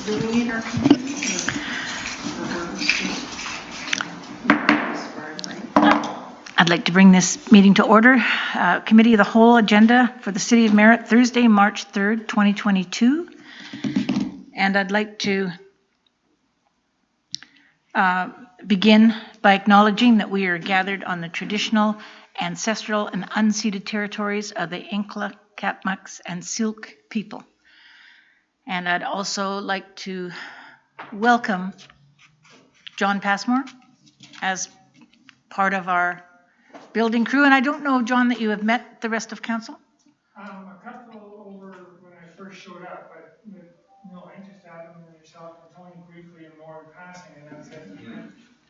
building in our community? I'd like to bring this meeting to order. Committee of the Whole agenda for the City of Merritt, Thursday, March 3rd, 2022. And I'd like to begin by acknowledging that we are gathered on the traditional, ancestral, and unceded territories of the Inkla, Katmaks, and Syilx people. And I'd also like to welcome John Passmore as part of our building crew. And I don't know, John, that you have met the rest of council? A couple over when I first showed up, but no, I just Adam and yourself and Tony briefly and more in passing, and that's it.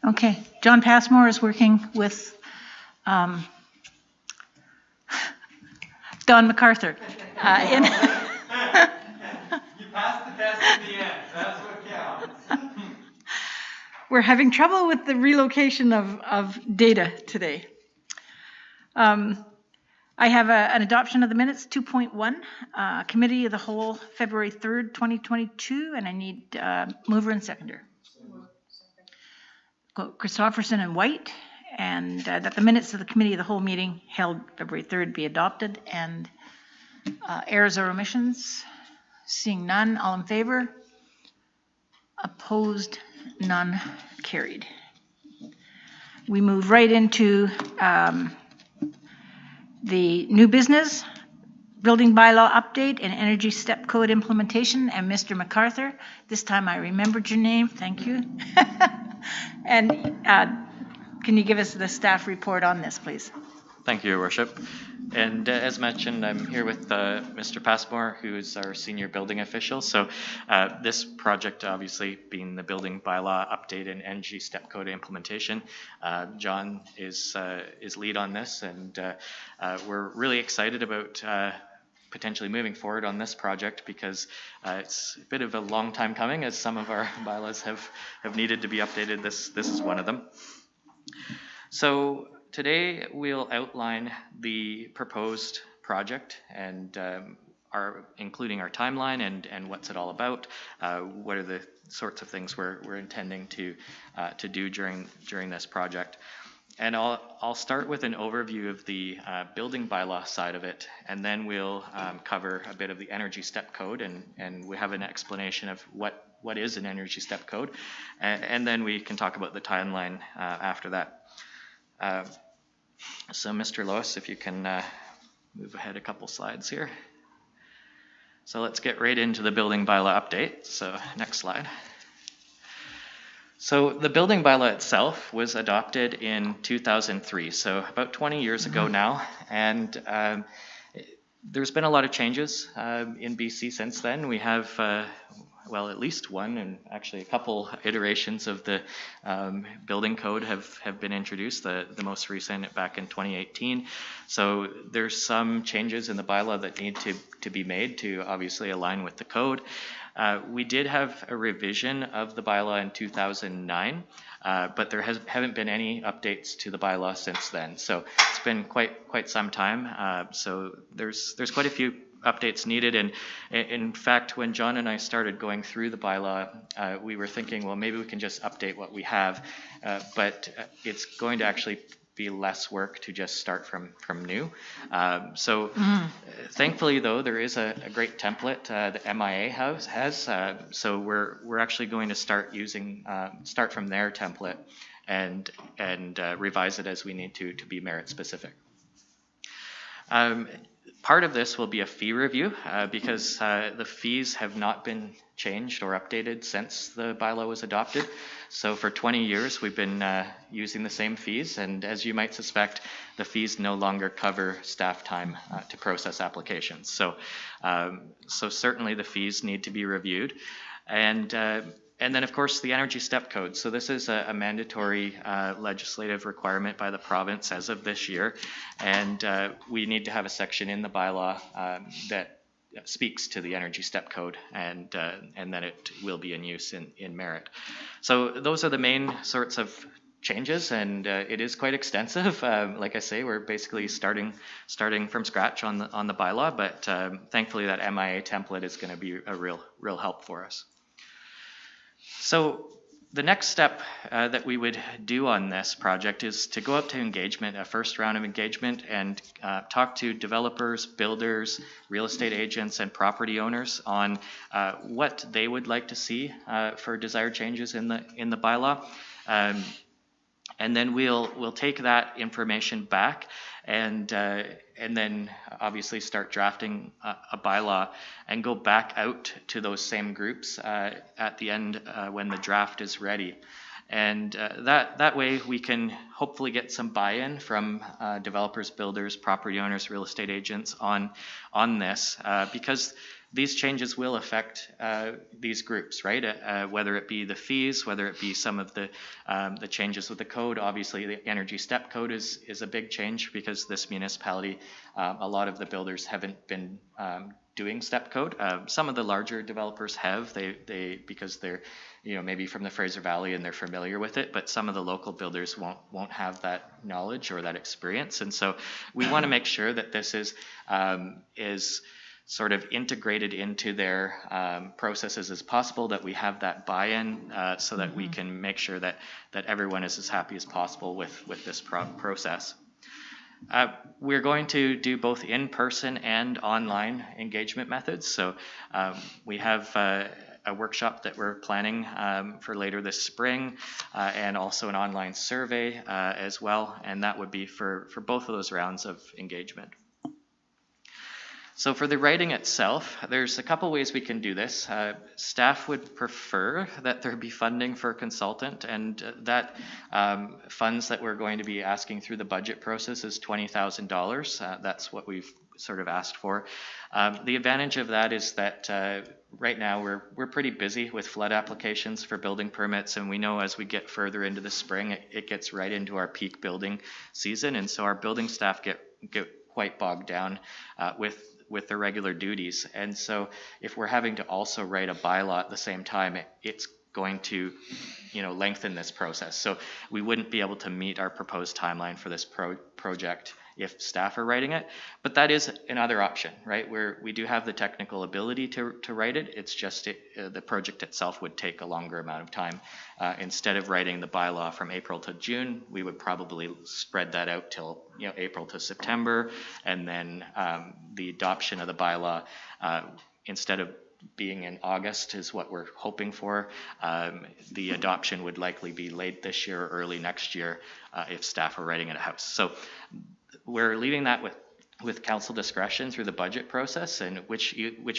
Okay. John Passmore is working with Don MacArthur. You passed the test in the end. That's what counts. We're having trouble with the relocation of data today. I have an adoption of the minutes, 2.1, Committee of the Whole, February 3rd, 2022, and I need mover and seconder. Christopherson and White, and that the minutes of the Committee of the Whole meeting held February 3rd be adopted, and errors or omissions, seeing none, all in favor, opposed, none, carried. We move right into the new business, building bylaw update and energy step code implementation, and Mr. MacArthur. This time I remembered your name, thank you. And can you give us the staff report on this, please? Thank you, Your Worship. And as mentioned, I'm here with Mr. Passmore, who is our senior building official. So this project, obviously, being the building bylaw update and energy step code implementation, John is lead on this, and we're really excited about potentially moving forward on this project because it's a bit of a long time coming, as some of our bylaws have needed to be updated. This is one of them. So today we'll outline the proposed project and including our timeline and what's it all about. What are the sorts of things we're intending to do during this project. And I'll start with an overview of the building bylaw side of it, and then we'll cover a bit of the energy step code, and we have an explanation of what is an energy step code, and then we can talk about the timeline after that. So Mr. Lois, if you can move ahead a couple slides here. So let's get right into the building bylaw update. So next slide. So the building bylaw itself was adopted in 2003, so about 20 years ago now, and there's been a lot of changes in BC since then. We have well, at least one, and actually a couple iterations of the building code have been introduced, the most recent back in 2018. So there's some changes in the bylaw that need to be made to obviously align with the code. We did have a revision of the bylaw in 2009, but there haven't been any updates to the bylaw since then. So it's been quite some time. So there's quite a few updates needed, and in fact, when John and I started going through the bylaw, we were thinking, well, maybe we can just update what we have, but it's going to actually be less work to just start from new. Thankfully, though, there is a great template that MIA has. So we're actually going to start from their template and revise it as we need to be merit specific. Part of this will be a fee review because the fees have not been changed or updated since the bylaw was adopted. So for 20 years, we've been using the same fees. And as you might suspect, the fees no longer cover staff time to process applications. So certainly the fees need to be reviewed. And then, of course, the energy step code. So this is a mandatory legislative requirement by the province as of this year. And we need to have a section in the bylaw that speaks to the energy step code, and then it will be in use in Merritt. So those are the main sorts of changes, and it is quite extensive. Like I say, we're basically starting from scratch on the bylaw, but thankfully that MIA template is going to be a real help for us. So the next step that we would do on this project is to go up to engagement, a first round of engagement, and talk to developers, builders, real estate agents, and property owners on what they would like to see for desired changes in the bylaw. And then we'll take that information back and then obviously start drafting a bylaw and go back out to those same groups at the end when the draft is ready. And that way we can hopefully get some buy-in from developers, builders, property owners, real estate agents on this because these changes will affect these groups, right? Whether it be the fees, whether it be some of the changes with the code. Obviously, the energy step code is a big change because this municipality, a lot of the builders haven't been doing step code. Some of the larger developers have, they because they're maybe from the Fraser Valley and they're familiar with it, but some of the local builders won't have that knowledge or that experience, and so we want to make sure that this is sort of integrated into their processes as possible, that we have that buy-in so that we can make sure that everyone is as happy as possible with this process. We're going to do both in-person and online engagement methods. So we have a workshop that we're planning for later this spring and also an online survey as well. And that would be for both of those rounds of engagement. So for the writing itself, there's a couple ways we can do this. Staff would prefer that there be funding for a consultant, and that funds that we're going to be asking through the budget process is $20,000. That's what we've sort of asked for. The advantage of that is that right now we're pretty busy with flood applications for building permits, and we know as we get further into the spring, it gets right into our peak building season, and so our building staff get quite bogged down with their regular duties. And so if we're having to also write a bylaw at the same time, it's going to lengthen this process. So we wouldn't be able to meet our proposed timeline for this project if staff are writing it. But that is another option, right? Where we do have the technical ability to write it. It's just the project itself would take a longer amount of time. Instead of writing the bylaw from April to June, we would probably spread that out till April to September, and then the adoption of the bylaw instead of being in August is what we're hoping for. The adoption would likely be late this year or early next year if staff are writing it a-house. So we're leaving that with council discretion through the budget process, and which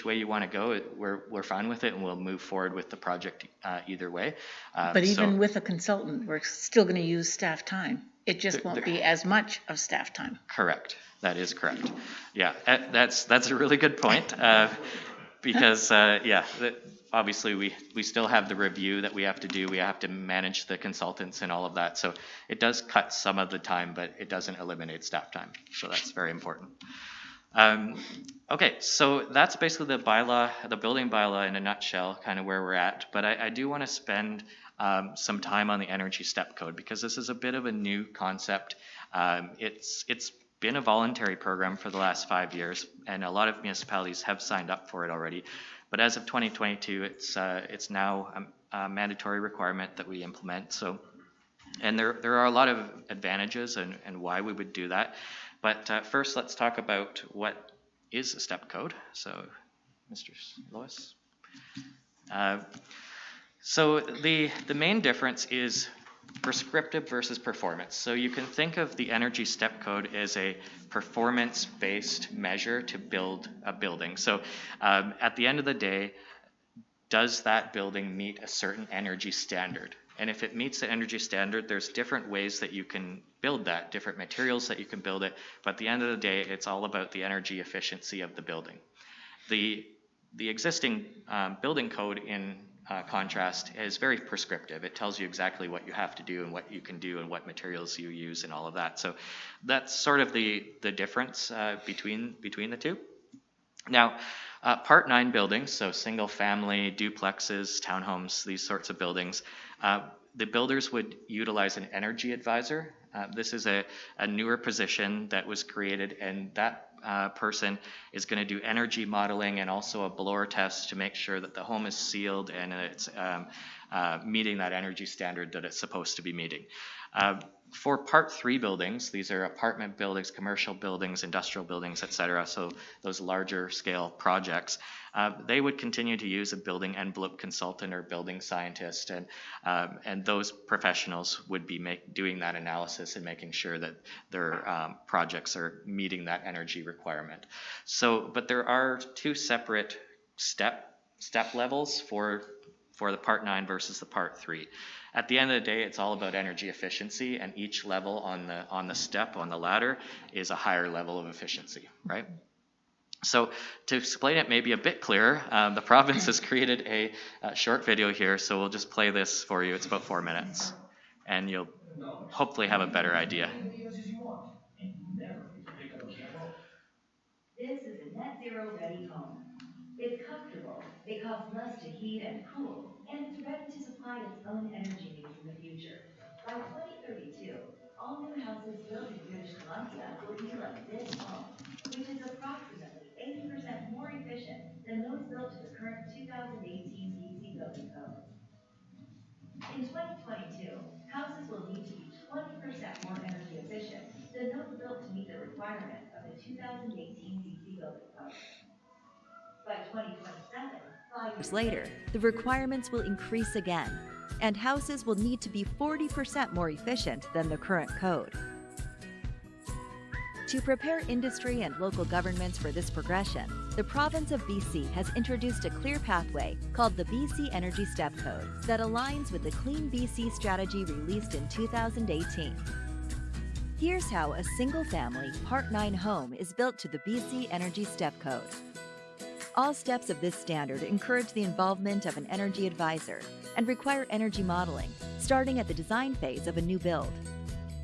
way you want to go, we're fine with it, and we'll move forward with the project either way. But even with a consultant, we're still going to use staff time. It just won't be as much of staff time. Correct. That is correct. Yeah, that's a really good point. Because obviously we still have the review that we have to do. We have to manage the consultants and all of that. So it does cut some of the time, but it doesn't eliminate staff time. So that's very important. Okay, so that's basically the bylaw, the building bylaw in a nutshell, kind of where we're at. But I do want to spend some time on the energy step code because this is a bit of a new concept. It's been a voluntary program for the last 5 years, and a lot of municipalities have signed up for it already. But as of 2022, it's now a mandatory requirement that we implement. So, and there are a lot of advantages and why we would do that. But first, let's talk about what is a step code. So, Mr. Lois. So the main difference is prescriptive versus performance. So you can think of the energy step code as a performance-based measure to build a building. So at the end of the day, does that building meet a certain energy standard? And if it meets the energy standard, there's different ways that you can build that, different materials that you can build it. But at the end of the day, it's all about the energy efficiency of the building. The existing building code in contrast is very prescriptive. It tells you exactly what you have to do and what you can do and what materials you use and all of that. So that's sort of the difference between the two. Now, Part 9 buildings, so single family, duplexes, townhomes, these sorts of buildings, the builders would utilize an energy advisor. This is a newer position that was created, and that person is going to do energy modeling and also a blower test to make sure that the home is sealed and it's meeting that energy standard that it's supposed to be meeting. For Part 3 buildings, these are apartment buildings, commercial buildings, industrial buildings, etc., so those larger scale projects, they would continue to use a building envelope consultant or building scientist, and those professionals would be doing that analysis and making sure that their projects are meeting that energy requirement. So, but there are two separate step levels for the Part 9 versus the Part 3. At the end of the day, it's all about energy efficiency, and each level on the ladder is a higher level of efficiency, right? So to explain it maybe a bit clearer, the province has created a short video here, so we'll just play this for you. It's about 4 minutes, and you'll hopefully have a better idea. This is a net zero ready home. It's comfortable, it costs less to heat and cool, and it's ready to supply its own energy needs in the future. By 2032, all new houses built in British Columbia will be like this home, which is approximately 80% more efficient than those built to the current 2018 BC Building Code. In 2022, houses will need to be 20% more energy efficient than those built to meet the requirements of the 2018 BC Building Code. By 2027, 5 years later, the requirements will increase again, and houses will need to be 40% more efficient than the current code. To prepare industry and local governments for this progression, the province of BC has introduced a clear pathway called the BC Energy Step Code that aligns with the Clean BC strategy released in 2018. Here's how a single-family Part 9 home is built to the BC Energy Step Code. All steps of this standard encourage the involvement of an energy advisor and require energy modeling, starting at the design phase of a new build.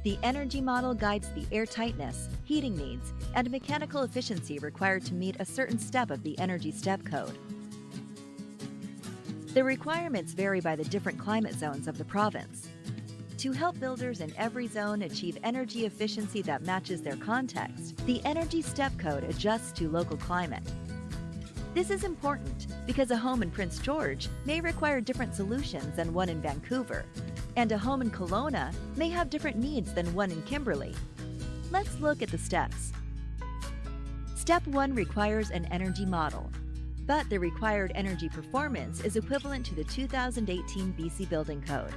The energy model guides the air tightness, heating needs, and mechanical efficiency required to meet a certain step of the Energy Step Code. The requirements vary by the different climate zones of the province. To help builders in every zone achieve energy efficiency that matches their context, the Energy Step Code adjusts to local climate. This is important because a home in Prince George may require different solutions than one in Vancouver, and a home in Kelowna may have different needs than one in Kimberley. Let's look at the steps. Step 1 requires an energy model, but the required energy performance is equivalent to the 2018 BC Building Code.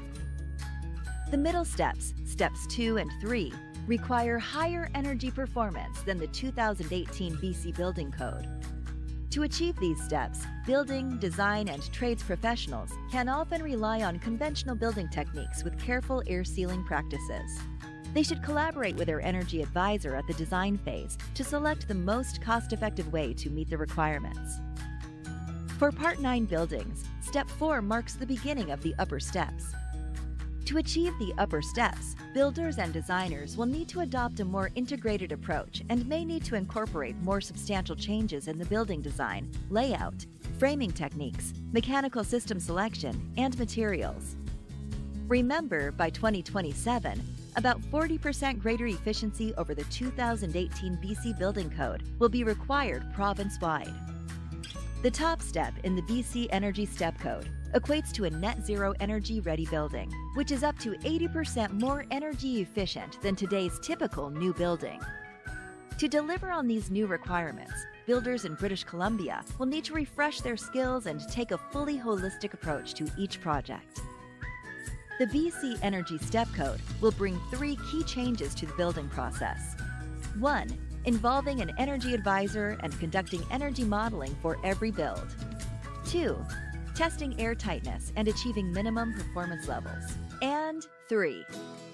The middle steps, steps 2 and 3, require higher energy performance than the 2018 BC Building Code. To achieve these steps, building, design, and trades professionals can often rely on conventional building techniques with careful air sealing practices. They should collaborate with their energy advisor at the design phase to select the most cost-effective way to meet the requirements. For Part 9 buildings, Step 4 marks the beginning of the upper steps. To achieve the upper steps, builders and designers will need to adopt a more integrated approach and may need to incorporate more substantial changes in the building design, layout, framing techniques, mechanical system selection, and materials. Remember, by 2027, about 40% greater efficiency over the 2018 BC Building Code will be required province-wide. The top step in the BC Energy Step Code equates to a net zero energy ready building, which is up to 80% more energy efficient than today's typical new building. To deliver on these new requirements, builders in British Columbia will need to refresh their skills and take a fully holistic approach to each project. The BC Energy Step Code will bring 3 key changes to the building process. 1. Involving an energy advisor and conducting energy modeling for every build. 2. Testing air tightness and achieving minimum performance levels. And 3.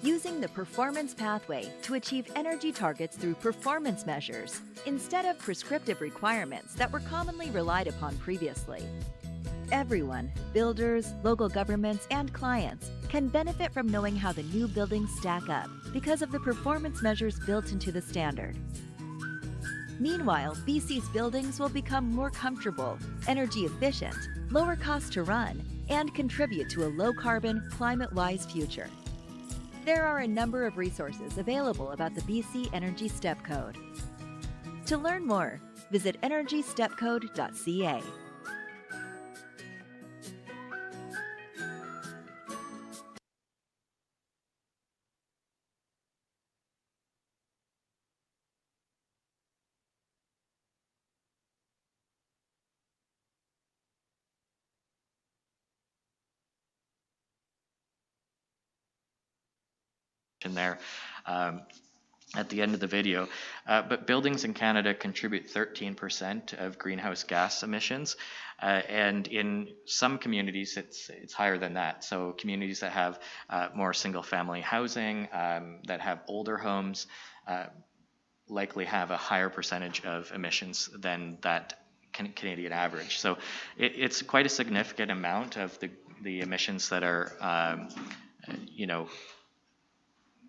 Using the performance pathway to achieve energy targets through performance measures instead of prescriptive requirements that were commonly relied upon previously. Everyone, builders, local governments, and clients, can benefit from knowing how the new buildings stack up because of the performance measures built into the standard. Meanwhile, BC's buildings will become more comfortable, energy efficient, lower cost to run, and contribute to a low-carbon, climate-wise future. There are a number of resources available about the BC Energy Step Code. To learn more, visit energystepcode.ca. in there at the end of the video. But buildings in Canada contribute 13% of greenhouse gas emissions. And in some communities, it's higher than that. So communities that have more single-family housing, that have older homes, likely have a higher percentage of emissions than that Canadian average. So it's quite a significant amount of the emissions that are,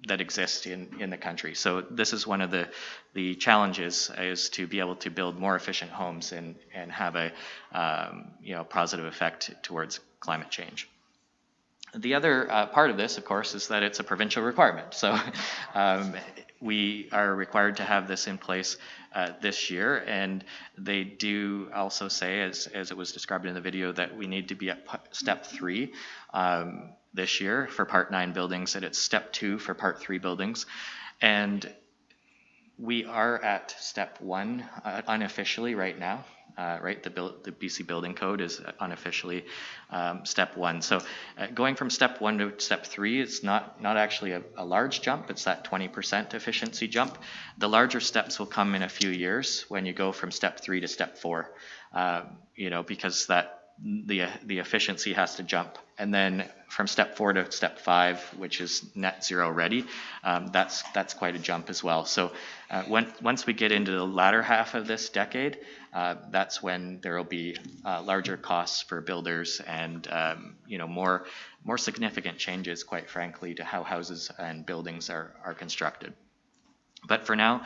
that exist in the country. So this is one of the challenges, is to be able to build more efficient homes and have a positive effect towards climate change. The other part of this, of course, is that it's a provincial requirement. So we are required to have this in place this year, and they do also say, as it was described in the video, that we need to be at step 3 this year for Part 9 buildings, and it's step 2 for Part 3 buildings. And we are at step 1 unofficially right now. Right, the BC Building Code is unofficially step 1. So going from step 1 to step 3, it's not actually a large jump. It's that 20% efficiency jump. The larger steps will come in a few years when you go from step 3 to step 4. Because the efficiency has to jump. And then from step 4 to step 5, which is net zero ready, that's quite a jump as well. So once we get into the latter half of this decade, that's when there will be larger costs for builders and more significant changes, quite frankly, to how houses and buildings are constructed. But for now,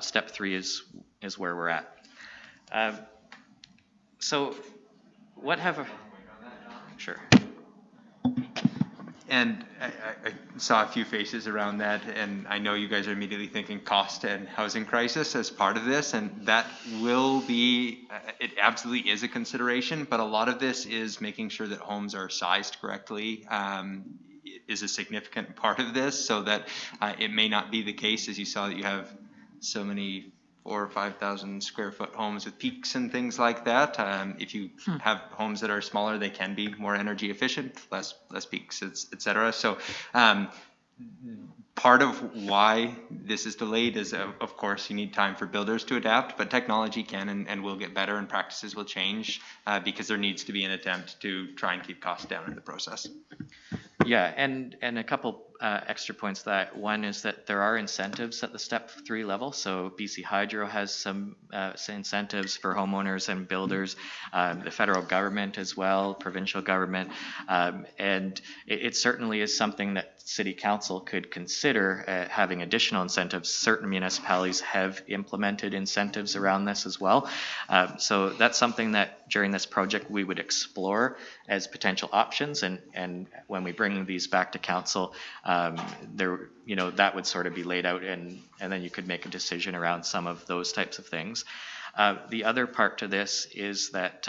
step 3 is where we're at. So what have sure. And I saw a few faces around that, and I know you guys are immediately thinking cost and housing crisis as part of this, and that will be, it absolutely is a consideration, but a lot of this is making sure that homes are sized correctly, is a significant part of this, so that it may not be the case, as you saw, that you have so many 4,000 or 5,000 square foot homes with peaks and things like that. If you have homes that are smaller, they can be more energy efficient, less peaks, etc. So part of why this is delayed is, of course, you need time for builders to adapt, but technology can and will get better, and practices will change because there needs to be an attempt to try and keep costs down in the process. Yeah, and a couple extra points to that. One is that there are incentives at the step 3 level. So BC Hydro has some incentives for homeowners and builders, the federal government as well, provincial government, and it certainly is something that City Council could consider having additional incentives. Certain municipalities have implemented incentives around this as well. So that's something that during this project we would explore as potential options, and when we bring these back to council, that would sort of be laid out, and then you could make a decision around some of those types of things. The other part to this is that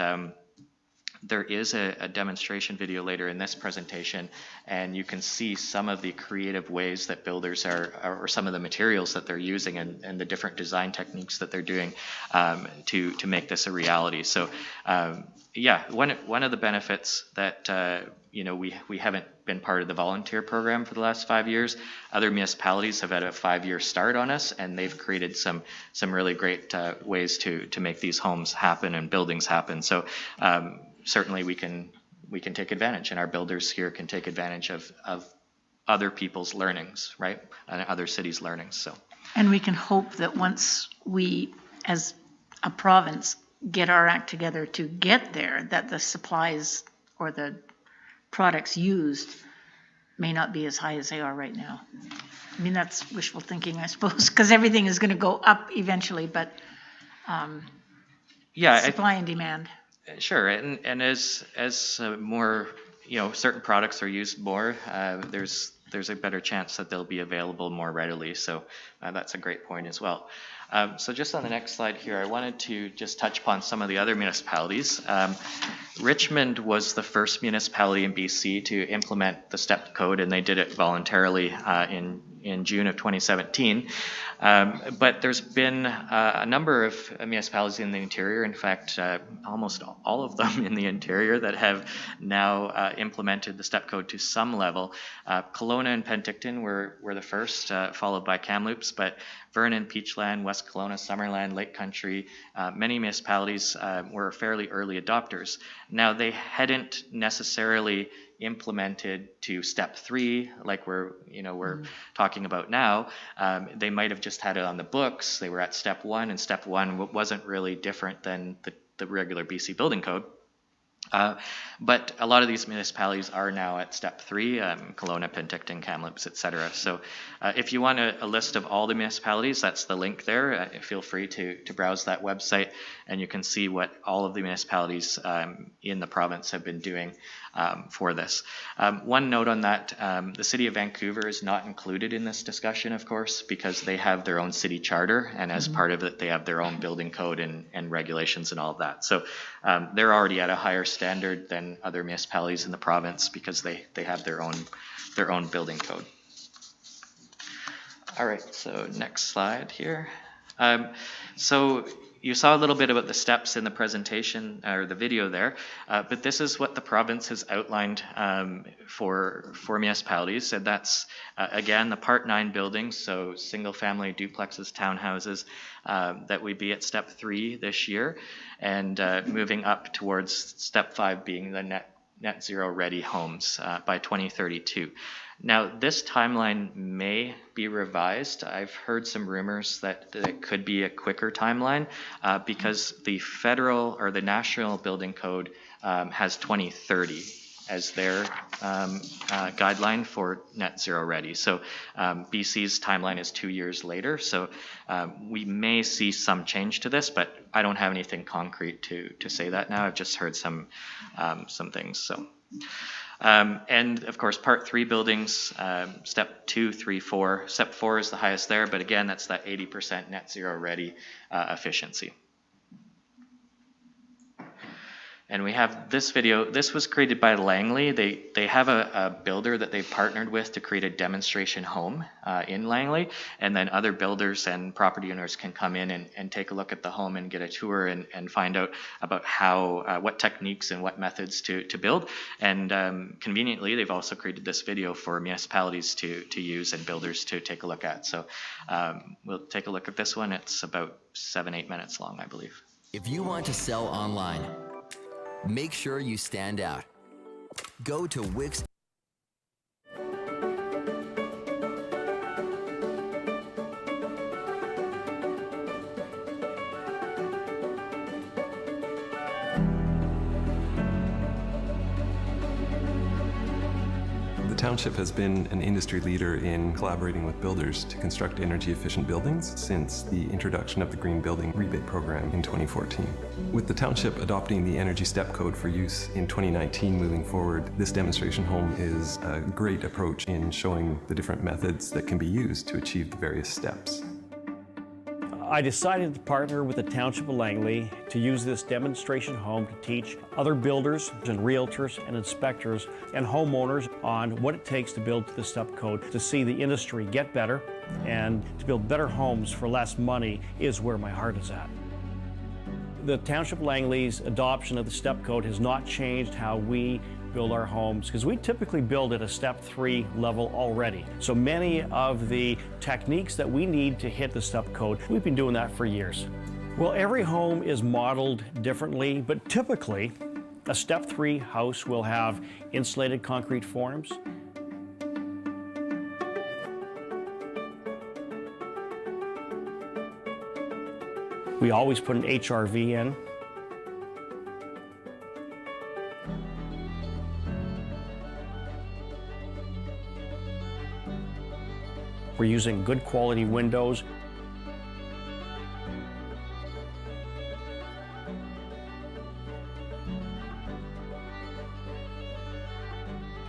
there is a demonstration video later in this presentation, and you can see some of the creative ways that builders or some of the materials that they're using and the different design techniques that they're doing to make this a reality. So one of the benefits that we haven't been part of the volunteer program for the last 5 years. Other municipalities have had a 5-year start on us, and they've created some really great ways to make these homes happen and buildings happen. So certainly we can take advantage, and our builders here can take advantage of other people's learnings, right, and other cities' learnings. So, and we can hope that once we, as a province, get our act together to get there, that the supplies or the products used may not be as high as they are right now. I mean, that's wishful thinking, I suppose, because everything is going to go up eventually, but supply and demand. Sure, and as more, certain products are used more, there's a better chance that they'll be available more readily. So that's a great point as well. So just on the next slide here, I wanted to just touch upon some of the other municipalities. Richmond was the first municipality in BC to implement the STEP code, and they did it voluntarily in June of 2017. But there's been a number of municipalities in the interior, in fact, almost all of them in the interior, that have now implemented the STEP code to some level. Kelowna Kelowna and Penticton were the first, followed by Kamloops, but Vernon, Peachland, West Kelowna, Summerland, Lake Country, many municipalities were fairly early adopters. Now, they hadn't necessarily implemented to step 3 like we're talking about now. They might have just had it on the books. They were at step 1, and step 1 wasn't really different than the regular BC building code. But a lot of these municipalities are now at step 3, Kelowna, Penticton, Kamloops, etc. So if you want a list of all the municipalities, that's the link there. Feel free to browse that website, and you can see what all of the municipalities in the province have been doing for this. One note on that, the City of Vancouver is not included in this discussion, of course, because they have their own city charter, and as part of it, they have their own building code and regulations and all of that. So they're already at a higher standard than other municipalities in the province because they have their own building code. All right, so next slide here. So you saw a little bit about the steps in the presentation or the video there, but this is what the province has outlined for municipalities. And that's, again, the Part 9 buildings, so single-family duplexes, townhouses, that would be at step 3 this year, and moving up towards step 5 being the net zero ready homes by 2032. Now, this timeline may be revised. I've heard some rumors that it could be a quicker timeline because the federal or the national building code has 2030 as their guideline for net zero ready. So BC's timeline is 2 years later. So we may see some change to this, but I don't have anything concrete to say that now. I've just heard some things. So. And of course, Part 3 buildings, step 2, 3, 4. Step 4 is the highest there, but again, that's that 80% net zero ready efficiency. And we have this video. This was created by Langley. They have a builder that they've partnered with to create a demonstration home in Langley, and then other builders and property owners can come in and take a look at the home and get a tour and find out about how what techniques and what methods to build. And conveniently, they've also created this video for municipalities to use and builders to take a look at. So we'll take a look at this one. It's about 7-8 minutes long, I believe. If you want to sell online, make sure you stand out. Go to Wix. The township has been an industry leader in collaborating with builders to construct energy-efficient buildings since the introduction of the Green Building Rebate Program in 2014. With the township adopting the Energy Step Code for use in 2019 moving forward, this demonstration home is a great approach in showing the different methods that can be used to achieve the various steps. I decided to partner with the Township of Langley to use this demonstration home to teach other builders and realtors and inspectors and homeowners on what it takes to build to the step code, to see the industry get better, and to build better homes for less money is where my heart is at. The Township of Langley's adoption of the step code has not changed how we build our homes, because we typically build at a step 3 level already. So many of the techniques that we need to hit the step code, we've been doing that for years. Well, every home is modeled differently, but typically a step 3 house will have insulated concrete forms. We always put an HRV in. We're using good quality windows.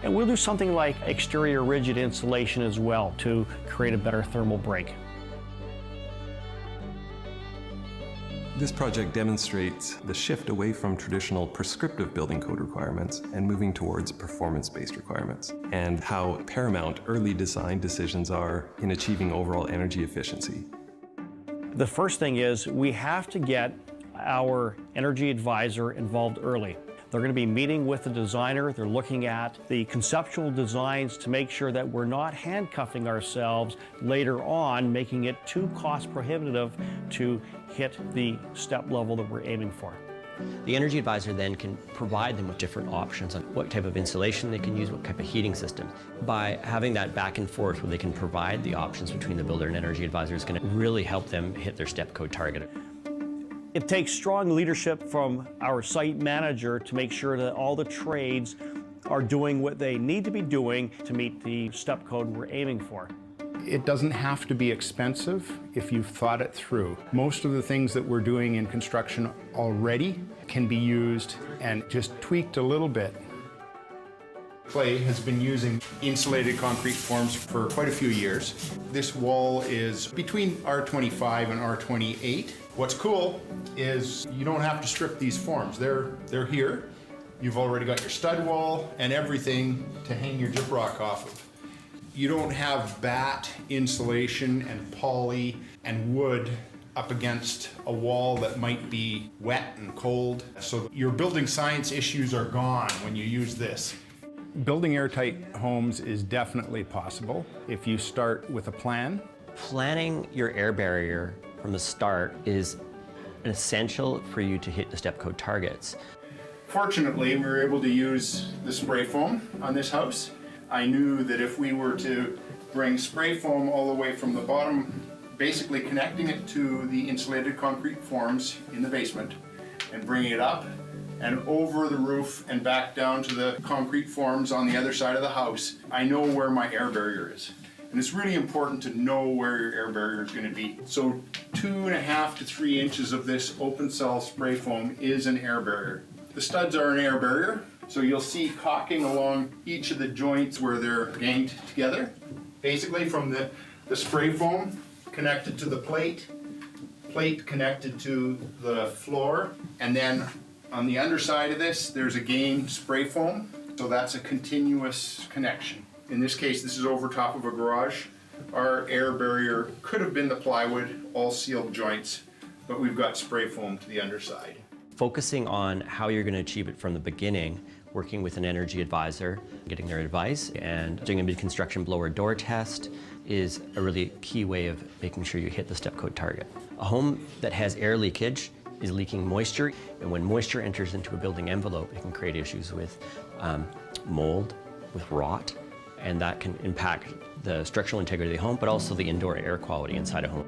And we'll do something like exterior rigid insulation as well to create a better thermal break. This project demonstrates the shift away from traditional prescriptive building code requirements and moving towards performance-based requirements, and how paramount early design decisions are in achieving overall energy efficiency. The first thing is we have to get our energy advisor involved early. They're going to be meeting with the designer. They're looking at the conceptual designs to make sure that we're not handcuffing ourselves later on, making it too cost prohibitive to hit the step level that we're aiming for. The energy advisor then can provide them with different options on what type of insulation they can use, what type of heating system. By having that back and forth where they can provide the options between the builder and energy advisor is going to really help them hit their step code target. It takes strong leadership from our site manager to make sure that all the trades are doing what they need to be doing to meet the step code we're aiming for. It doesn't have to be expensive if you've thought it through. Most of the things that we're doing in construction already can be used and just tweaked a little bit. Clay has been using insulated concrete forms for quite a few years. This wall is between R25 and R28. What's cool is you don't have to strip these forms. They're here. You've already got your stud wall and everything to hang your gyprock off of. You don't have batt insulation and poly and wood up against a wall that might be wet and cold. So your building science issues are gone when you use this. Building airtight homes is definitely possible if you start with a plan. Planning your air barrier from the start is essential for you to hit the step code targets. Fortunately, we were able to use the spray foam on this house. I knew that if we were to bring spray foam all the way from the bottom, basically connecting it to the insulated concrete forms in the basement and bringing it up and over the roof and back down to the concrete forms on the other side of the house, I know where my air barrier is. And it's really important to know where your air barrier is going to be. So 2.5 to 3 inches of this open cell spray foam is an air barrier. The studs are an air barrier. So you'll see caulking along each of the joints where they're ganged together. Basically from the spray foam connected to the plate connected to the floor, and then on the underside of this there's a gang spray foam. So that's a continuous connection. In this case, this is over top of a garage. Our air barrier could have been the plywood, all sealed joints, but we've got spray foam to the underside. Focusing on how you're going to achieve it from the beginning, working with an energy advisor, getting their advice, and doing a mid-construction blower door test is a really key way of making sure you hit the step code target. A home that has air leakage is leaking moisture, and when moisture enters into a building envelope, it can create issues with mold, with rot, and that can impact the structural integrity of the home, but also the indoor air quality inside a home.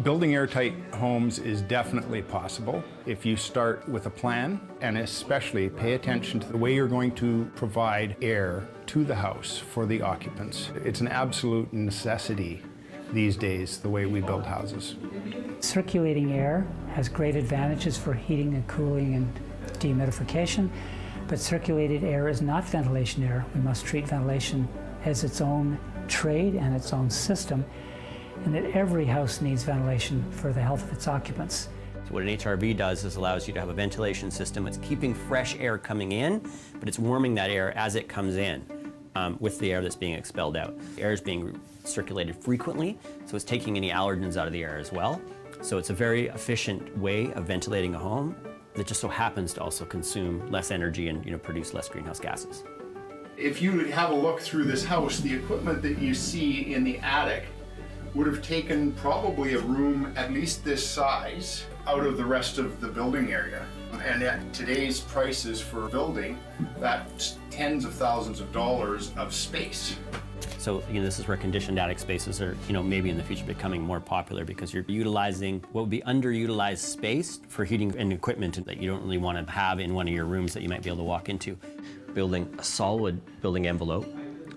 Building airtight homes is definitely possible if you start with a plan, and especially pay attention to the way you're going to provide air to the house for the occupants. It's an absolute necessity these days, the way we build houses. Circulating air has great advantages for heating and cooling and dehumidification, but circulated air is not ventilation air. We must treat ventilation as its own trade and its own system, and that every house needs ventilation for the health of its occupants. So what an HRV does is allows you to have a ventilation system. It's keeping fresh air coming in, but it's warming that air as it comes in with the air that's being expelled out. The air is being circulated frequently, so it's taking any allergens out of the air as well. So it's a very efficient way of ventilating a home that just so happens to also consume less energy and produce less greenhouse gases. If you have a look through this house, the equipment that you see in the attic would have taken probably a room at least this size out of the rest of the building area. And at today's prices for building, that's tens of thousands of dollars of space. So this is where conditioned attic spaces are, maybe in the future becoming more popular because you're utilizing what would be underutilized space for heating and equipment that you don't really want to have in one of your rooms that you might be able to walk into. Building a solid building envelope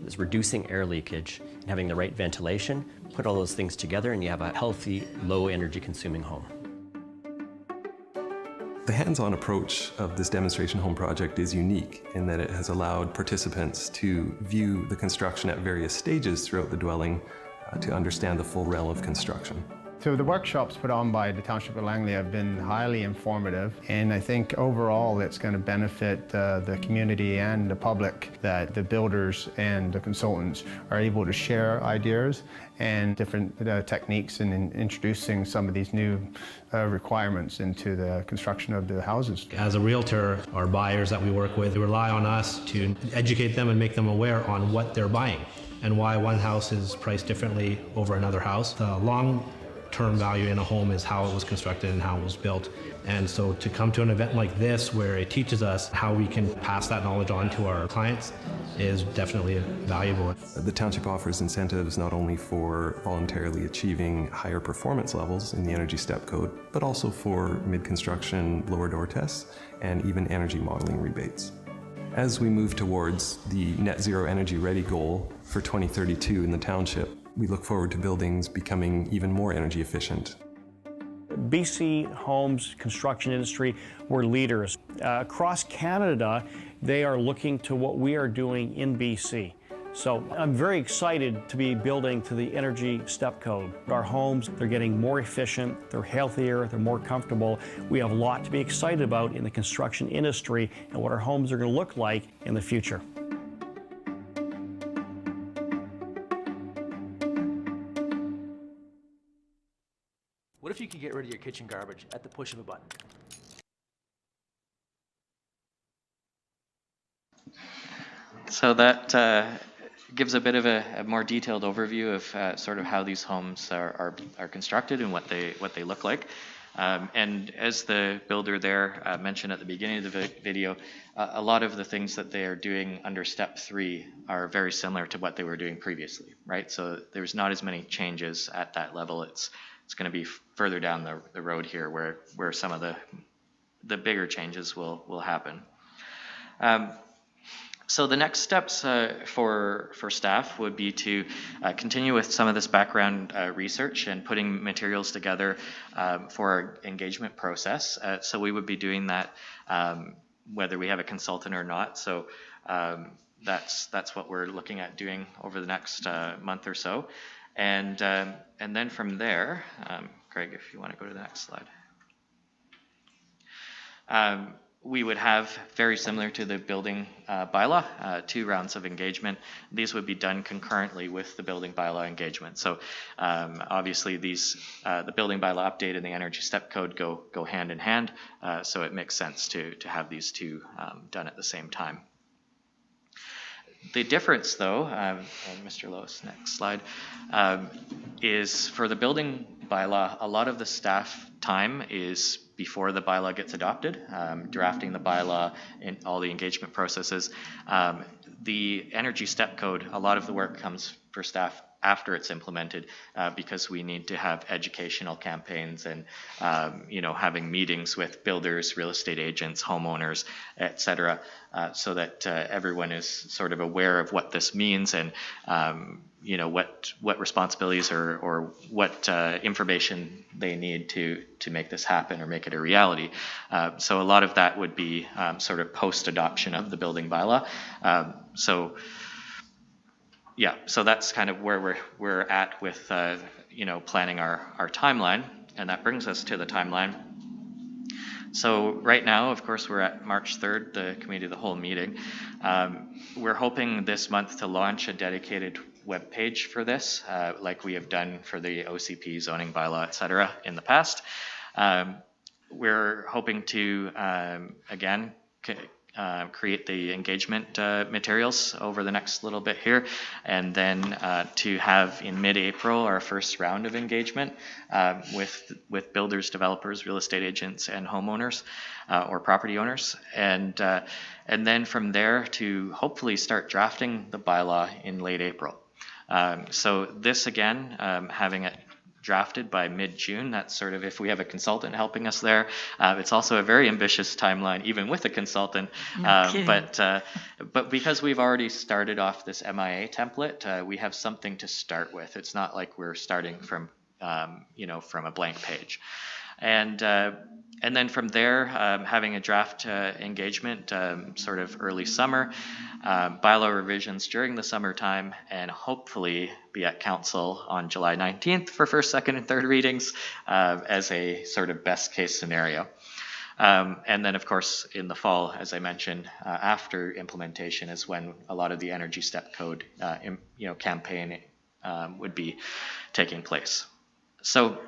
that's reducing air leakage and having the right ventilation, put all those things together and you have a healthy, low energy consuming home. The hands-on approach of this demonstration home project is unique in that it has allowed participants to view the construction at various stages throughout the dwelling to understand the full realm of construction. So the workshops put on by the Township of Langley have been highly informative, and I think overall it's going to benefit the community and the public that the builders and the consultants are able to share ideas and different techniques in introducing some of these new requirements into the construction of the houses. As a realtor, our buyers that we work with rely on us to educate them and make them aware on what they're buying and why one house is priced differently over another house. The long-term value in a home is how it was constructed and how it was built. And so to come to an event like this where it teaches us how we can pass that knowledge on to our clients is definitely valuable. The township offers incentives not only for voluntarily achieving higher performance levels in the Energy Step Code, but also for mid-construction blower door tests and even energy modeling rebates. As we move towards the net zero energy ready goal for 2032 in the township, we look forward to buildings becoming even more energy efficient. BC homes construction industry, we're leaders. Across Canada, they are looking to what we are doing in BC. So I'm very excited to be building to the Energy Step Code. Our homes, they're getting more efficient, they're healthier, they're more comfortable. We have a lot to be excited about in the construction industry and what our homes are going to look like in the future. What if you could get rid of your kitchen garbage at the push of a button? So that gives a bit of a more detailed overview of sort of how these homes are constructed and what they look like. And as the builder there mentioned at the beginning of the video, a lot of the things that they are doing under Step 3 are very similar to what they were doing previously, right? So there's not as many changes at that level. It's going to be further down the road here where some of the bigger changes will happen. So the next steps for staff would be to continue with some of this background research and putting materials together for our engagement process. So we would be doing that whether we have a consultant or not. So that's what we're looking at doing over the next month or so. And then from there, Craig, if you want to go to the next slide. We would have, very similar to the building bylaw, 2 rounds of engagement. These would be done concurrently with the building bylaw engagement. So obviously the building bylaw update and the Energy Step Code go hand in hand, so it makes sense to have these 2 done at the same time. The difference, though, and Mr. Lowe's next slide, is for the building bylaw, a lot of the staff time is before the bylaw gets adopted, drafting the bylaw and all the engagement processes. The Energy Step Code, a lot of the work comes for staff after it's implemented, because we need to have educational campaigns and having meetings with builders, real estate agents, homeowners, etc., so that everyone is sort of aware of what this means and what responsibilities or what information they need to make this happen or make it a reality. So a lot of that would be sort of post-adoption of the building bylaw. So that's kind of where we're at with planning our timeline, and that brings us to the timeline. So right now, of course, we're at March 3rd, the Committee of the Whole meeting. We're hoping this month to launch a dedicated web page for this, like we have done for the OCP, zoning bylaw, etc. in the past. We're hoping to, again, create the engagement materials over the next little bit here, and then to have in mid-April our first round of engagement with builders, developers, real estate agents, and homeowners or property owners, and then from there to hopefully start drafting the bylaw in late April. So this again, having it drafted by mid-June. That's sort of if we have a consultant helping us there. It's also a very ambitious timeline, even with a consultant. But because we've already started off this MIA template, we have something to start with. It's not like we're starting from from a blank page. And then from there, having a draft engagement sort of early summer, bylaw revisions during the summertime, and hopefully be at council on July 19th for first, second, and third readings as a sort of best case scenario. And then, of course, in the fall, as I mentioned, after implementation is when a lot of the Energy Step Code campaign would be taking place. So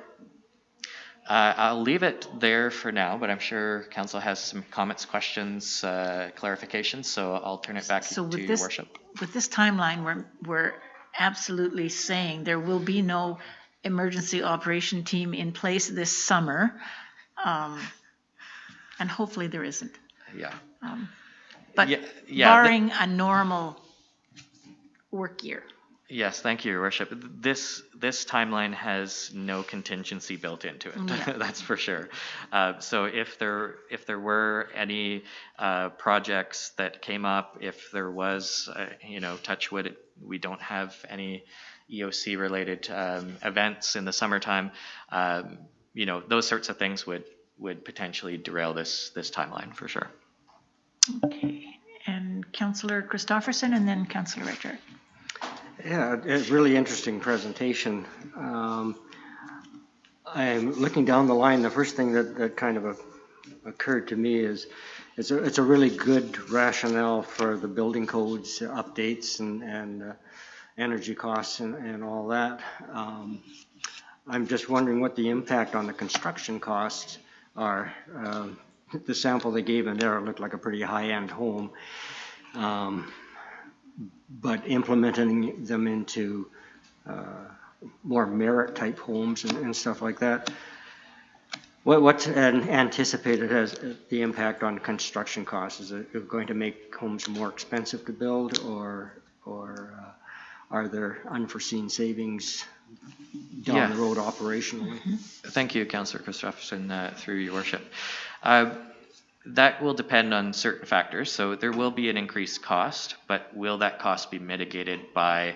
I'll leave it there for now, but I'm sure Council has some comments, questions, clarifications, so I'll turn it back to Your Worship. With this timeline, we're absolutely saying there will be no emergency operation team in place this summer, and hopefully there isn't. Yeah. But barring a normal work year. Yes, thank you, Your Worship. This timeline has no contingency built into it. Yeah. That's for sure. So if there were any projects that came up, if there was, touch wood, we don't have any EOC related events in the summertime. Those sorts of things would potentially derail this timeline for sure. Okay, and Councillor Christofferson, and then Councillor Richard. Yeah, a really interesting presentation. I'm looking down the line. The first thing that kind of occurred to me is it's a really good rationale for the building codes updates and energy costs and all that. I'm just wondering what the impact on the construction costs are. The sample they gave in there looked like a pretty high-end home. But implementing them into more merit type homes and stuff like that. What's anticipated as the impact on construction costs? Is it going to make homes more expensive to build, or are there unforeseen savings down the road operationally? Thank you, Councillor Christofferson, through Your Worship. That will depend on certain factors. So there will be an increased cost, but will that cost be mitigated by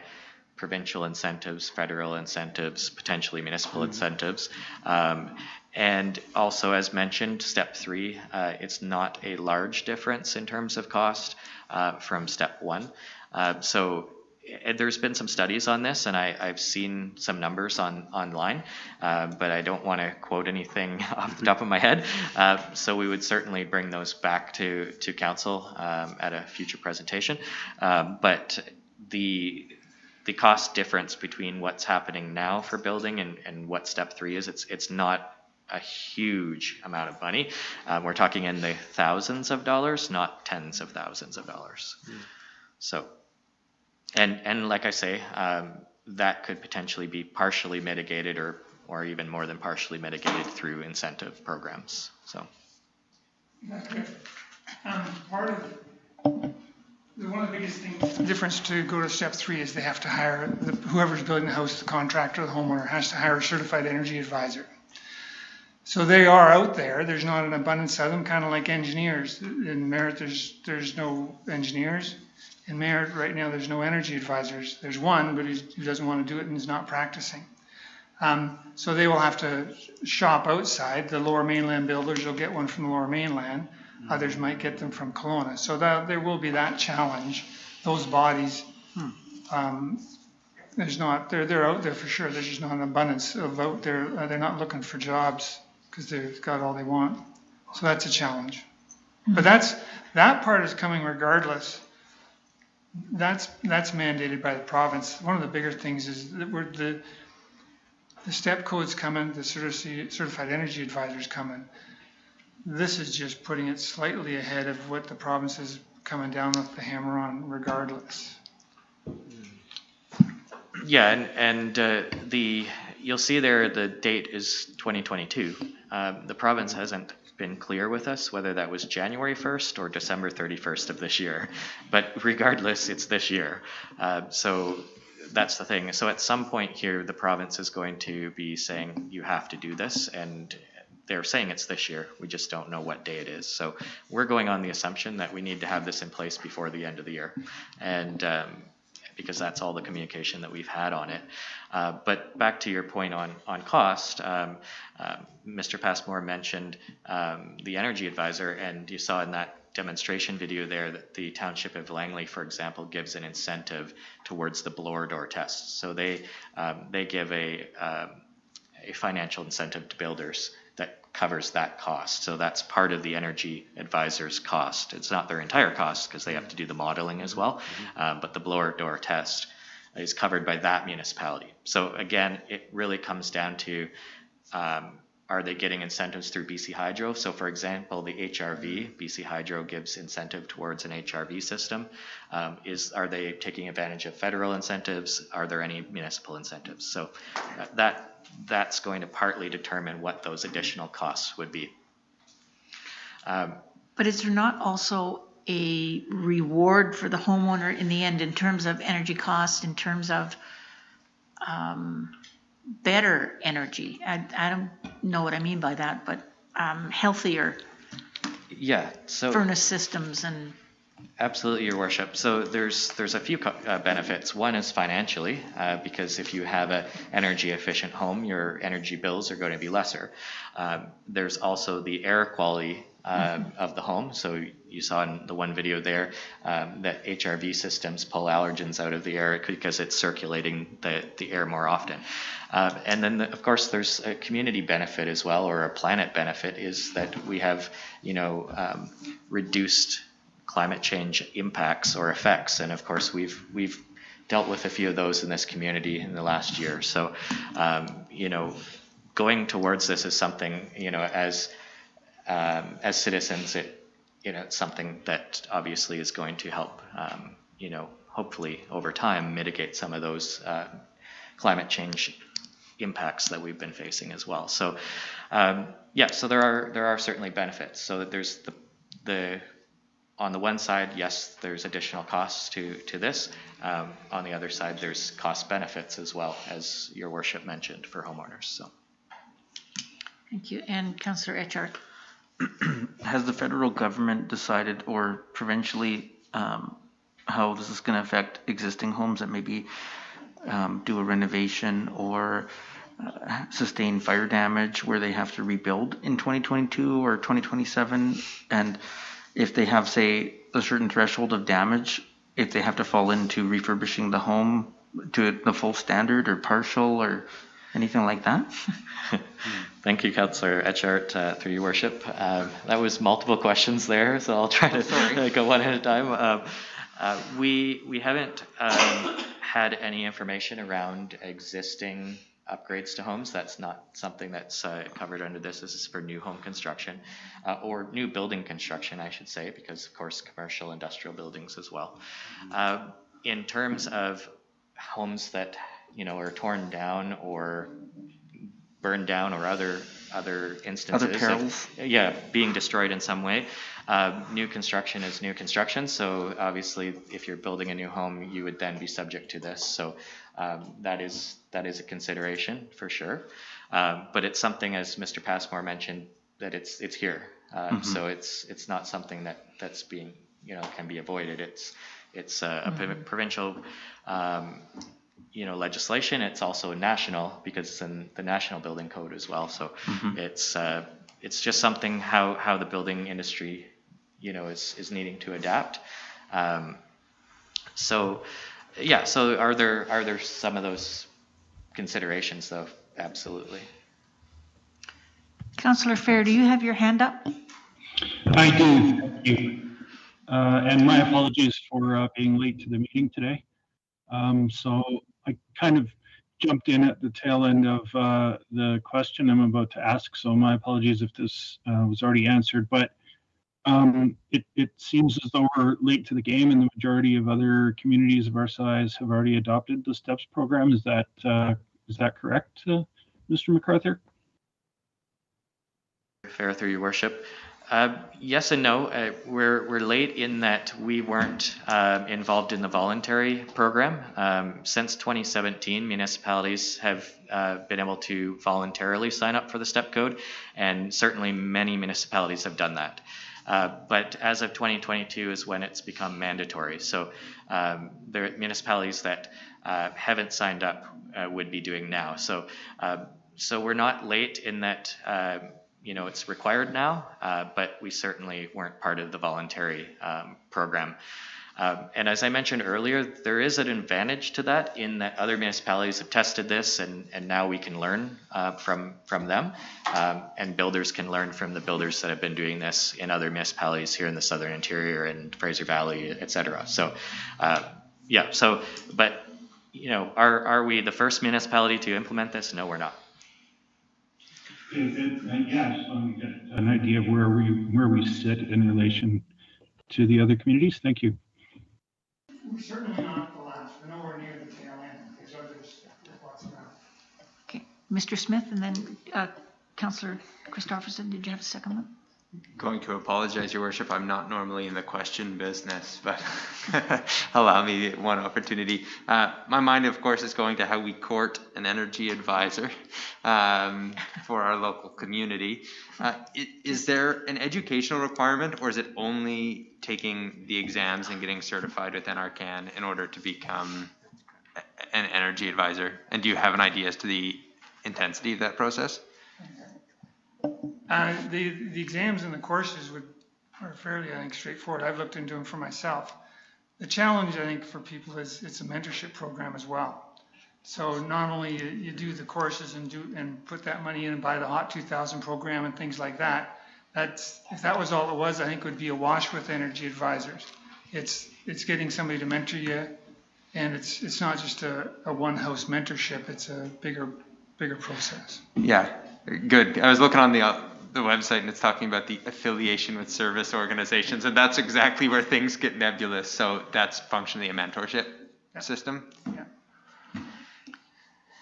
provincial incentives, federal incentives, potentially municipal incentives? And also, as mentioned, step 3, it's not a large difference in terms of cost from step 1. So there's been some studies on this, and I've seen some numbers online, but I don't want to quote anything off the top of my head. So we would certainly bring those back to Council at a future presentation. But the cost difference between what's happening now for building and what step 3 is, it's not a huge amount of money. We're talking in the thousands of dollars, not tens of thousands of dollars. So. And like I say, that could potentially be partially mitigated or even more than partially mitigated through incentive programs. So. Part of one of the biggest things, the difference to go to step 3 is they have to hire whoever's building the house, the contractor, the homeowner has to hire a certified energy advisor. So they are out there. There's not an abundance of them, kind of like engineers. In Merritt, there's no engineers. In Merritt right now, there's no energy advisors. There's one, but he doesn't want to do it and is not practicing. So they will have to shop outside. The Lower Mainland builders will get one from the Lower Mainland. Others might get them from Kelowna. So there will be that challenge. Those bodies, they're out there for sure. There's just not an abundance of out there. They're not looking for jobs because they've got all they want. So that's a challenge. But that part is coming regardless. That's mandated by the province. One of the bigger things is that the step code's coming, the certified energy advisors coming. This is just putting it slightly ahead of what the province is coming down with the hammer on regardless. Yeah, and you'll see there the date is 2022. The province hasn't been clear with us whether that was January 1st or December 31st of this year, but regardless, it's this year. So that's the thing. So at some point here, the province is going to be saying you have to do this, and they're saying it's this year. We just don't know what day it is. So we're going on the assumption that we need to have this in place before the end of the year. And because that's all the communication that we've had on it. But back to your point on cost, Mr. Passmore mentioned the energy advisor, and you saw in that demonstration video there that the Township of Langley, for example, gives an incentive towards the blower door test. So they give a financial incentive to builders that covers that cost. So that's part of the energy advisor's cost. It's not their entire cost because they have to do the modeling as well, but the blower door test is covered by that municipality. So again, it really comes down to are they getting incentives through BC Hydro? So for example, the HRV, BC Hydro gives incentive towards an HRV system. Are they taking advantage of federal incentives? Are there any municipal incentives? So that's going to partly determine what those additional costs would be. But is there not also a reward for the homeowner in the end in terms of energy costs, in terms of better energy? I don't know what I mean by that, but healthier furnace systems and... Absolutely, Your Worship. So there's a few benefits. One is financially, because if you have an energy efficient home, your energy bills are going to be lesser. There's also the air quality of the home. So you saw in the one video there that HRV systems pull allergens out of the air because it's circulating the air more often. And then, of course, there's a community benefit as well, or a planet benefit, is that we have, reduced climate change impacts or effects. And of course, we've dealt with a few of those in this community in the last year. So, going towards this is something, as citizens, it's something that obviously is going to help, hopefully over time mitigate some of those climate change impacts that we've been facing as well. So, so there are certainly benefits. So that there's the on the one side, yes, there's additional costs to this. On the other side, there's cost benefits as well, as Your Worship mentioned, for homeowners. So, thank you. And Councillor Etchart. Has the federal government decided, or provincially, how this is going to affect existing homes that maybe do a renovation or sustain fire damage where they have to rebuild in 2022 or 2027? And if they have, say, a certain threshold of damage, if they have to fall into refurbishing the home to the full standard or partial or anything like that? Thank you, Councillor Etchart, through Your Worship. That was multiple questions there, so I'll try to go one at a time. We haven't had any information around existing upgrades to homes. That's not something that's covered under this. This is for new home construction, or new building construction, I should say, because of course commercial, industrial buildings as well. In terms of homes that are torn down or burned down, or other instances of being destroyed in some way, new construction is new construction. So obviously, if you're building a new home, you would then be subject to this. So that is a consideration for sure. But it's something, as Mr. Passmore mentioned, that it's here. So it's not something that's being can be avoided. It's a provincial legislation. It's also national, because it's in the National Building Code as well. So it's just something how the building industry is needing to adapt. So are there some of those considerations though? Absolutely. Councillor Fair, do you have your hand up? I do, thank you. And my apologies for being late to the meeting today. So I kind of jumped in at the tail end of the question I'm about to ask, so my apologies if this was already answered, but it seems as though we're late to the game, and the majority of other communities of our size have already adopted the STEPS program. Is that correct, Mr. MacArthur? Fair, through Your Worship. Yes and no. We're late in that we weren't involved in the voluntary program. Since 2017, municipalities have been able to voluntarily sign up for the STEP code, and certainly many municipalities have done that. But as of 2022 is when it's become mandatory. So there are municipalities that haven't signed up would be doing now. So we're not late in that, it's required now, but we certainly weren't part of the voluntary program. And as I mentioned earlier, there is an advantage to that in that other municipalities have tested this, and now we can learn from them, and builders can learn from the builders that have been doing this in other municipalities here in the Southern Interior and Fraser Valley, et cetera. So, but are we the first municipality to implement this? No, we're not. Yeah, I just want to get an idea of where we sit in relation to the other communities. Thank you. We're certainly not the last. We're nowhere near the tail end. There's lots around. Okay, Mr. Smith, and then Councillor Christopherson, did you have a second one? Going to apologize, Your Worship. I'm not normally in the question business, but allow me one opportunity. My mind, of course, is going to how we court an energy advisor for our local community. Is there an educational requirement, or is it only taking the exams and getting certified with NRCan in order to become an energy advisor? And do you have an idea as to the intensity of that process? The exams and the courses are fairly, I think, straightforward. I've looked into them for myself. The challenge, I think, for people is it's a mentorship program as well. So not only you do the courses and put that money in and buy the Hot 2000 program and things like that. If that was all it was, I think it would be a wash with energy advisors. It's getting somebody to mentor you, and it's not just a one house mentorship. It's a bigger process. Yeah, good. I was looking on the website, and it's talking about the affiliation with service organizations, and that's exactly where things get nebulous. So that's functionally a mentorship system.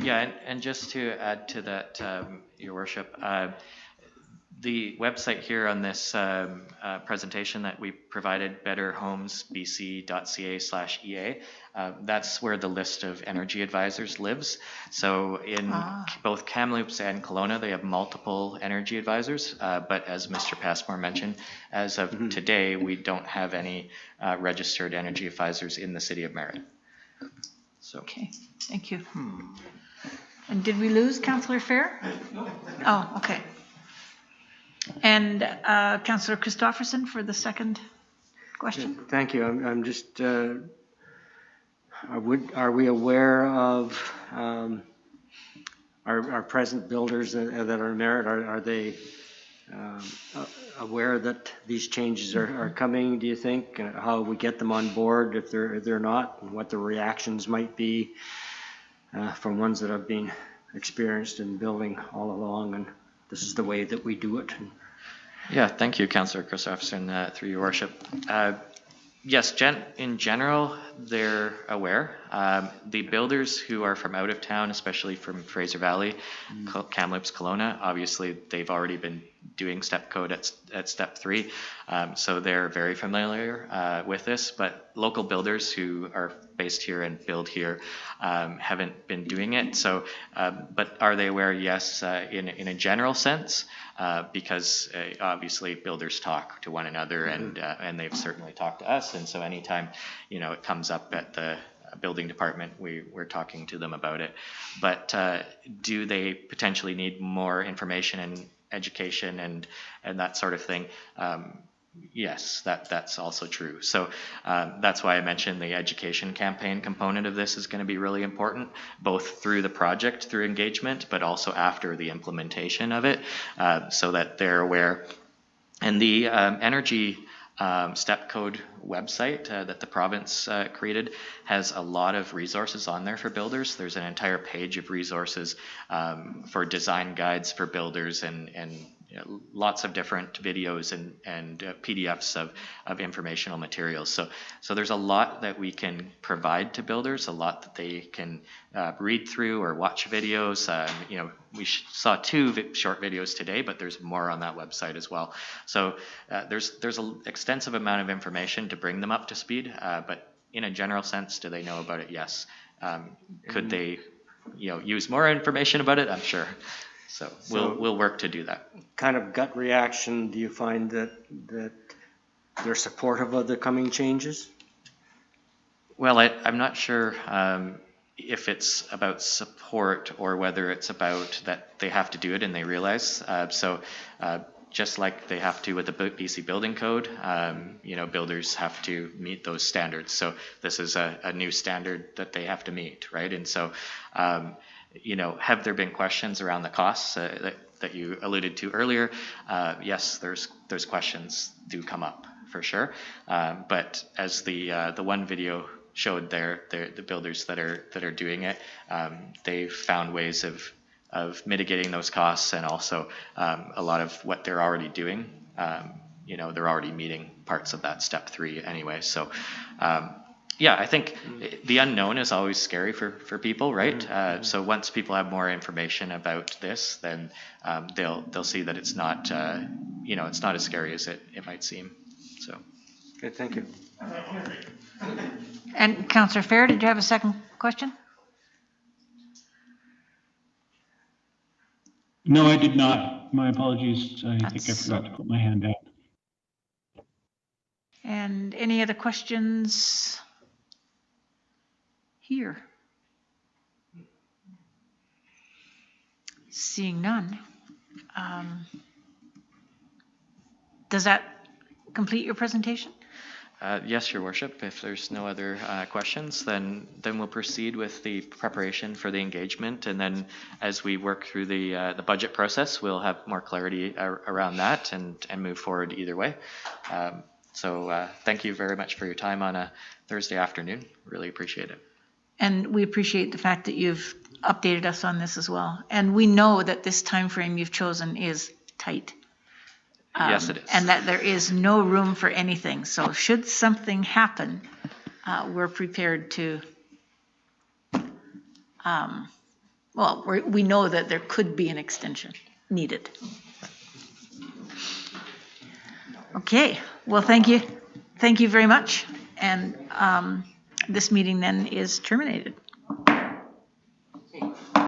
Yeah, and just to add to that, Your Worship, the website here on this presentation that we provided, betterhomesbc.ca/EA, that's where the list of energy advisors lives. So in both Kamloops and Kelowna, they have multiple energy advisors, but as Mr. Passmore mentioned, as of today, we don't have any registered energy advisors in the city of Merritt. So. Okay, thank you. And did we lose Councillor Fair? Oh, okay. And Councillor Christopherson for the second question. Thank you. I'm just, are we aware of our present builders that are in Merritt? Are they aware that these changes are coming, do you think? How we get them on board if they're not, and what the reactions might be from ones that have been experienced in building all along, and this is the way that we do it. Yeah, thank you, Councillor Christopherson, through your worship. Yes, in general, they're aware. The builders who are from out of town, especially from Fraser Valley, Kamloops, Kelowna, obviously they've already been doing step code at step 3, so they're very familiar with this. But local builders who are based here and build here haven't been doing it. So, but are they aware? Yes, in a general sense, because obviously builders talk to one another, and they've certainly talked to us. And so anytime it comes up at the building department, we're talking to them about it. But do they potentially need more information and education and that sort of thing? Yes, that's also true. So that's why I mentioned the education campaign component of this is going to be really important, both through the project, through engagement, but also after the implementation of it, so that they're aware. And the energy step code website that the province created has a lot of resources on there for builders. There's an entire page of resources for design guides for builders, and lots of different videos and PDFs of informational materials. So there's a lot that we can provide to builders, a lot that they can read through or watch videos. We saw 2 short videos today, but there's more on that website as well. So there's an extensive amount of information to bring them up to speed, but in a general sense, do they know about it? Yes. Could they use more information about it? I'm sure. So we'll work to do that. Kind of gut reaction, do you find that they're supportive of the coming changes? Well, I'm not sure if it's about support or whether it's about that they have to do it and they realize. Just like they have to with the BC Building Code, builders have to meet those standards. So this is a new standard that they have to meet, right? And so, have there been questions around the costs that you alluded to earlier? Yes, there's questions do come up for sure. But as the one video showed there, the builders that are doing it, they've found ways of mitigating those costs, and also a lot of what they're already doing, they're already meeting parts of that step 3 anyway. So I think the unknown is always scary for people, right? So once people have more information about this, then they'll see that it's not it's not as scary as it might seem. So okay, thank you. And Councillor Fair, did you have a second question? No, I did not. My apologies. I think I forgot to put my hand out. And any other questions here? Seeing none. Does that complete your presentation? Yes, Your Worship. If there's no other questions, then we'll proceed with the preparation for the engagement, and then as we work through the budget process, we'll have more clarity around that and move forward either way. So thank you very much for your time on a Thursday afternoon. Really appreciate it. And we appreciate the fact that you've updated us on this as well. And we know that this time frame you've chosen is tight. Yes, it is. And that there is no room for anything. So should something happen, we're prepared to, we know that there could be an extension needed. Okay, well, thank you. Thank you very much. And this meeting then is terminated.